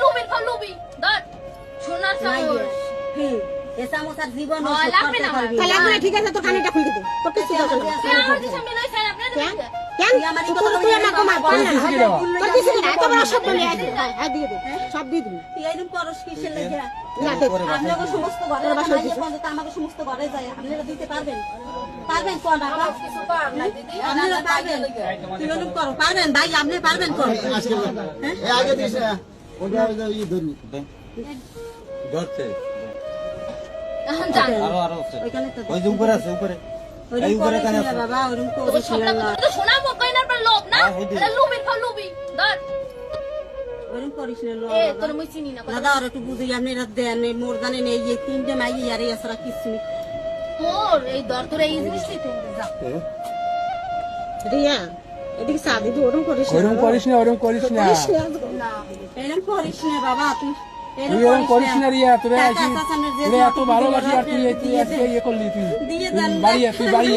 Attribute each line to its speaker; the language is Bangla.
Speaker 1: লুবি ফল লুবি ধর সোনার চামচ
Speaker 2: কি এ চামচ আর জীবন
Speaker 1: লাগবে না
Speaker 3: তাহলে ঠিক আছে তোর কানেটা খুলে দে তোর কিছু দরকার নেই
Speaker 1: আমার দিশা মিলাই স্যার আপনারা
Speaker 3: কেন তুই আমার কমা তোর কিছু না এত বড় শব্দ নিয়ে আয় দিয়ে দে সব দিয়ে দিবি
Speaker 2: তুই এইরকম করস কিসের লাগি
Speaker 3: না দে
Speaker 2: আপনাকে সমস্ত ঘরে আমাকে সমস্ত ঘরে যায় আপনারা দিতে পারবেন পারবেন কোন বাবা
Speaker 1: কিছু পার না দিদি
Speaker 2: আপনারা পারবেন তুই এরকম করো পারবেন ভাই আপনি পারবেন কোন
Speaker 4: এই আগে দিস ওটা ই ধরি
Speaker 5: ধরছে
Speaker 1: এখন জান
Speaker 5: আরো আছে
Speaker 2: ওইখানে তো
Speaker 5: ওই যে উপরে আছে উপরে
Speaker 2: এই উপরে কানে বাবা ওরকম করিস না
Speaker 1: তো সোনা মকইনার পর লোভ না লুবি ফল লুবি ধর
Speaker 2: ওরকম করিস না
Speaker 1: এ তোর মুই চিনি না
Speaker 2: দাদা আর একটু বুঝি আপনারা দেন মোর জানেন এই যে তিনটে মাই আর এই আসরা কিছু নেই
Speaker 1: তোর এই দর তোর এই জিনিস নিতে যা
Speaker 3: রিয়া এদিকে সাদি তুই ওরকম করিস না
Speaker 6: ওরকম করিস না
Speaker 1: না
Speaker 2: এরকম করিস না বাবা তুই
Speaker 6: তুই ওরকম করিস না রিয়া তোরা এত ভালোবাসি আর তুই ইয়ে করলি তুই
Speaker 2: দিয়ে দেন
Speaker 6: বাড়ি তুই বাড়ি